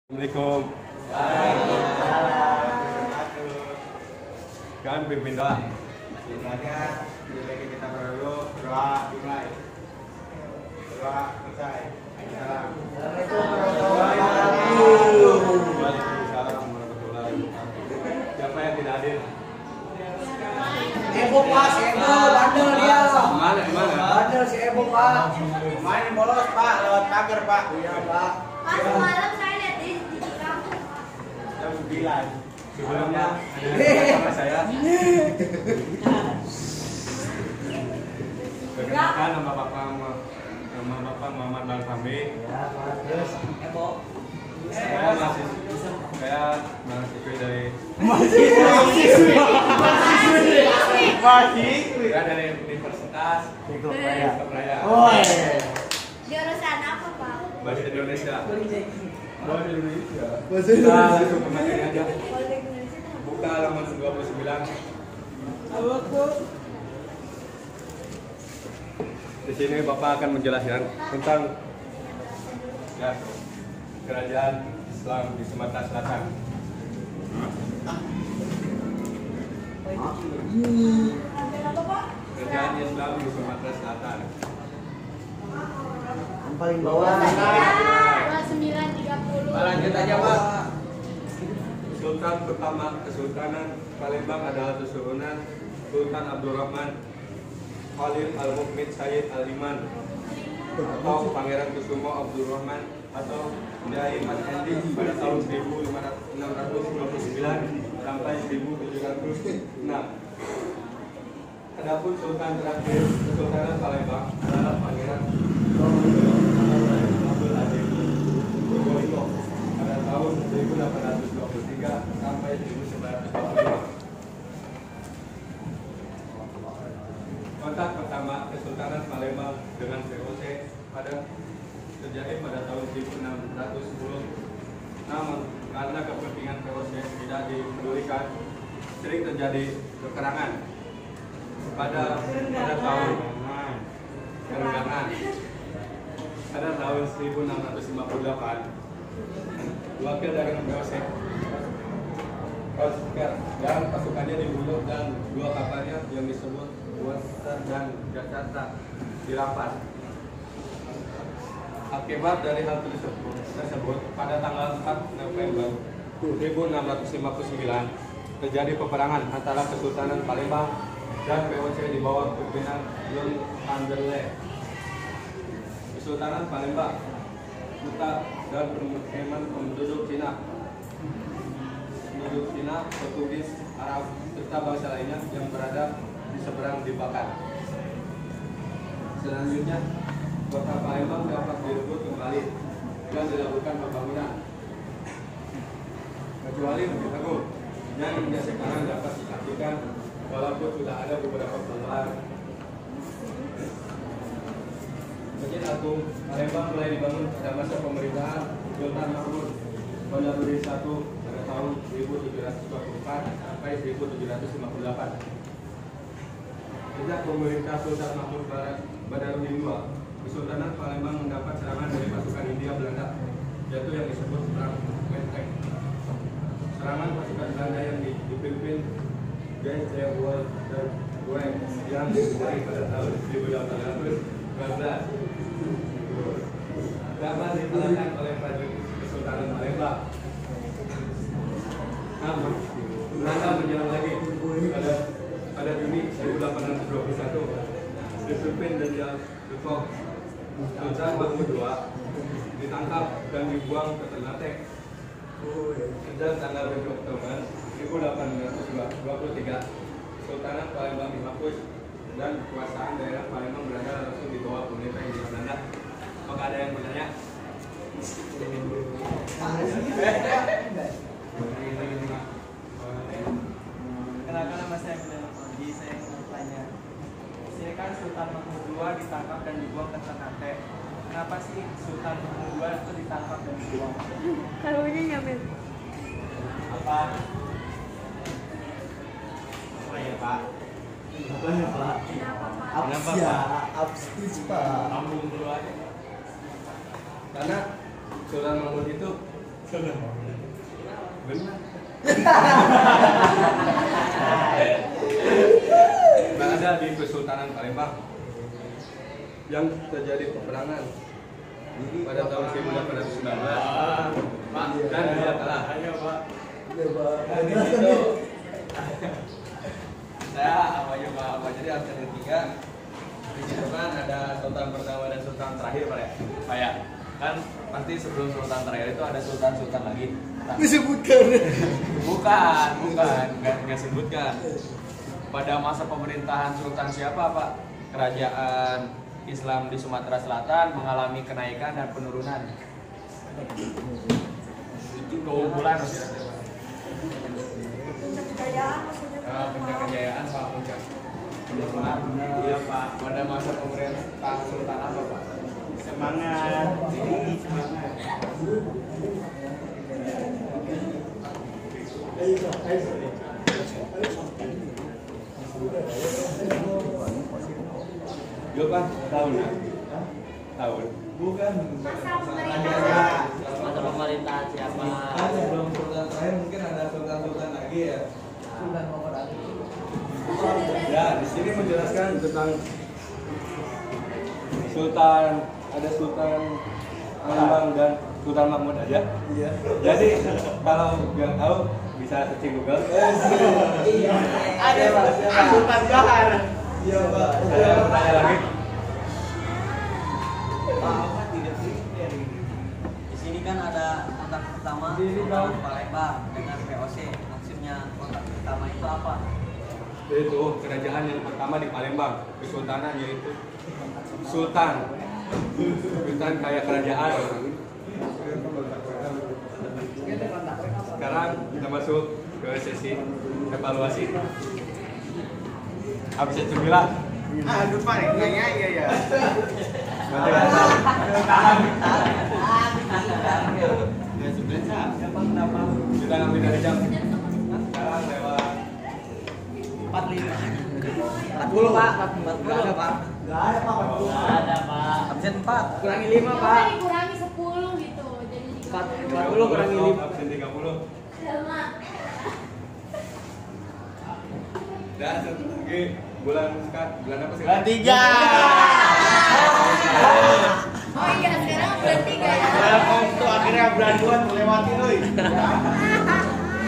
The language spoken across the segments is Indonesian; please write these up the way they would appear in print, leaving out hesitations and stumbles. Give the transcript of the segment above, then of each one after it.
Assalamualaikum. Kan pimpin doa. Sebenarnya dimulai kita dulu doa dimulai. Doa selesai. Waalaikumsalam warahmatullahi wabarakatuh. Siapa yang tidak hadir? Ebo Pak, si Ebo, bandel dia. Mana? Bandel si Ebo Pak. Main bolos Pak, lewat pagar Pak. Iya Pak. Pas semalam saya lihat di kampung Pak. Jam 9. Sebelumnya ada sama saya. Perkenalkan nama Bapak Muhammad Bang Fahmi. Ya Pak, terus Ebo. Saya mahasiswi dari saya dari Universitas Raya. Oh iya. Jurusan apa Pak? Bahasa Indonesia. Bahasa Kita langsung ke materi aja. Politeknik Indonesia. Buka halaman 29. Di sini Bapak akan menjelaskan tentang ya, kerajaan Islam di Sumatera Selatan. Ambil apa Pak? Kerajaan Islam di Sumatera Selatan. Yang paling bawah. Kelas 9.30. Lanjut aja Pak. Sultan pertama Kesultanan Palembang adalah Tusunan Sultan Abdurrahman Khalil Al-Mukmin Sayyid Al-Iman atau Pangeran Kusumo Abdurrahman atau Nyai Mas Endi pada tahun 1629 sampai 1706. Adapun Sultan terakhir Kesultanan Palembang adalah Pangeran Abdul Aziz Sugoito pada tahun 1823 sampai 1945. Kontak pertama Kesultanan Palembang dengan VOC terjadi pada tahun 1610. Namun karena kepentingan VOC tidak dipedulikan, sering terjadi kekerangan. Pada tahun kerenggangan pada tahun 1658, wakil dari VOC Oscar dan pasukannya dibunuh dan dua kapalnya yang disebut Water dan Jakarta dirampas. Akibat dari hal tersebut, pada tanggal 4 November 1659 terjadi peperangan antara Kesultanan Palembang dan VOC di bawah pimpinan Yun Anderle. Kesultanan Palembang, Kuta dan permukiman penduduk Cina, Portugis, Arab, serta bangsa lainnya yang berada di seberang dibakar. Selanjutnya, kota Palembang dapat direbut kembali dan dilakukan pembangunan. Kecuali Masjid Agung yang hingga sekarang dapat disaksikan walaupun sudah ada beberapa pelanggaran. Masjid Agung Palembang mulai dibangun pada masa pemerintahan Sultan Mahmud Badarudin I pada tahun 1724 sampai 1758. Sejak pemerintah Sultan Mahmud Badarudin II, Kesultanan Palembang mendapat serangan dari pasukan Hindia Belanda, yaitu yang disebut Perang Menteng. Serangan pasukan Belanda yang dipimpin James Ewell dan Wang yang dimulai pada tahun 1819 dapat dikalahkan oleh prajurit Kesultanan Palembang. Namun, Belanda menyerang lagi pada Juni 1821. Dipimpin Jenderal Dukong, Sultan Mahmud II ditangkap dan dibuang ke Ternate. Sejak tanggal 7 Oktober 1823, Kesultanan Palembang dihapus dan kekuasaan daerah Palembang berada langsung di bawah pemerintah Hindia Belanda. Apakah ada yang bertanya? Kenalkan nama saya Bidana Pagi, saya ingin bertanya. Saya kan Sultan Mahmud II ditangkap dan dibuang ke Ternate. Kenapa sih Sultan Mahmud II itu ditangkap dan dibuang? Kalau ini nyampe. Apa? Apa ya Pak? Apa ya Pak? Kenapa, Abs ya, Pak? abs itu Pak. Karena Sultan Mahmud itu Benar. Berada di Kesultanan Palembang yang terjadi peperangan pada tahun 1819 dan dia kalah. Ayo Pak. Dan di situ Saya apa jadi absen ketiga. Di situ kan ada sultan pertama dan sultan terakhir Pak ya. Pak ya. Kan pasti sebelum sultan terakhir itu ada sultan-sultan lagi. Nah, Disebutkan. bukan, nggak sebutkan. Pada masa pemerintahan sultan siapa Pak? Kerajaan Islam di Sumatera Selatan mengalami kenaikan dan penurunan. Keunggulan maksudnya. Puncak kejayaan maksudnya. Puncak kejayaan Pak, puncak penurunan. Iya Pak. Pada masa pemerintahan sultan apa Pak? Semangat. Ini semangat. Jawaban tahun ya? Tahun. Bukan. Masa pemerintahan. Masa pemerintahan siapa? Kan sebelum sultan terakhir mungkin ada sultan-sultan lagi ya. Sultan nomor Ya, di sini menjelaskan tentang Sultan, ada Sultan Palembang dan Sultan Mahmud aja. Iya. Jadi kalau yang tahu bisa searching Google. Iya. Ada Pak. Sultan Johar. Iya Pak. Saya bertanya lagi. Apa tidak dari di sini kan ada kontak pertama Sultan Palembang dengan VOC. Maksudnya kontak pertama itu apa? Itu kerajaan yang pertama di Palembang, kesultanan yaitu Sultan. Sultan kayak kerajaan. Sekarang kita masuk ke sesi evaluasi. Habis itu bilang, Aduh Pak, nanya ya. nanti kita Ya sebenarnya. kita ngambil dari jam. Sekarang lewat 40 Pak, 40 Pak. Enggak ada Pak, 40. Enggak ada Pak. Absen 4. Kurangi 5 Pak. Dikurangi 10 gitu. Jadi 40 kurangi 5. absen 30. Selma. Dan satu lagi bulan apa sih? Bulan 3. Oh iya, sekarang bulan 3 ya. Itu akhirnya bulan 2 melewati loh.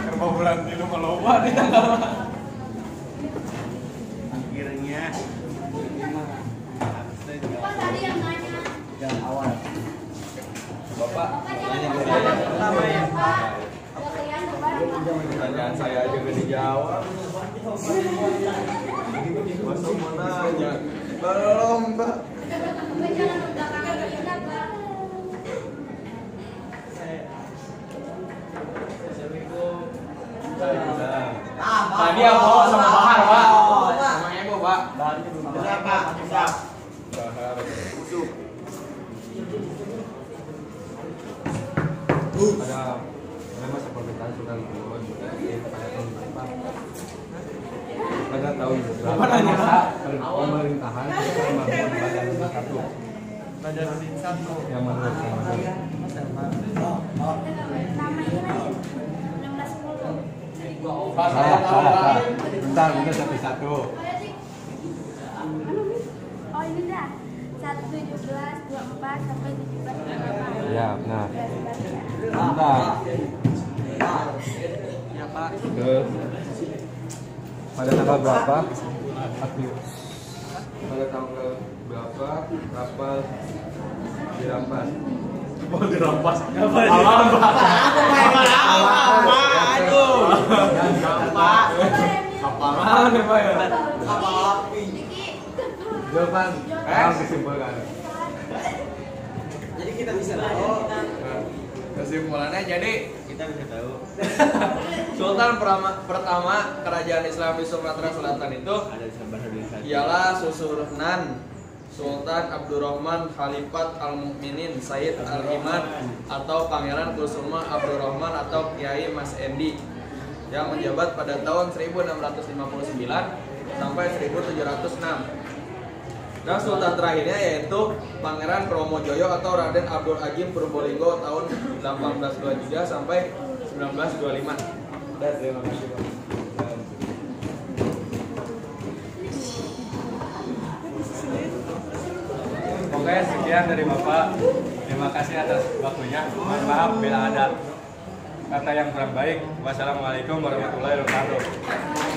Kerba bulan itu meloba di tanggal. Akhirnya. Pak tadi yang nanya. Yang awal. Bapak, Bapak jangan nanya ke ngomong saya. pertama ya, Pak. Udah kalian depan, Pak. Pertanyaan saya aja gak dijawab. Masuk mana aja? Belum, Pak. Bapak jangan membelakangkan kita, Pak. Tadi yang bawa sama Bahar Pak. Sama Ebo Pak. Bisa Pak, bisa. Bahar. Ada masa pemerintahan Sultan Mahmud pada tahun berapa? Pada tahun berapa? Masa pemerintahan Sultan Mahmud pada tahun 1. Najaruddin 1. Yang mana? Nama ini lagi. 1610. Pak saya tahu Pak. Bentar satu-satu. Oh ini dah. 117, 24 sampai 17. Ya, benar. Bentar. Ya Pak. Terus pada tanggal berapa? Pada tanggal berapa kapal dirampas? Oh, dirampas. Alam, Pak. Aduh. Pak. Kapalan ya, Pak ya? Kapal api. Jawaban, sekarang disimpulkan. Jadi kita bisa tahu. Kesimpulannya jadi Kita bisa tahu. Sultan pertama kerajaan Islam di Sumatera Selatan itu Ada sabar dari satu. ialah Susurunan Sultan Abdurrahman Khalifat Al-Mukminin Sayyid Al-Imad atau Pangeran Kusuma Abdurrahman atau Kiai Mas Endi yang menjabat pada tahun 1659 sampai 1706. Nah, sultan terakhirnya yaitu Pangeran Kromojoyo atau Raden Abdul Agim Purbolinggo tahun 1823 sampai 1925. Dan terima kasih Pak. Oke, sekian dari Bapak. Terima kasih atas waktunya. Mohon maaf bila ada kata yang kurang baik. Wassalamualaikum warahmatullahi wabarakatuh.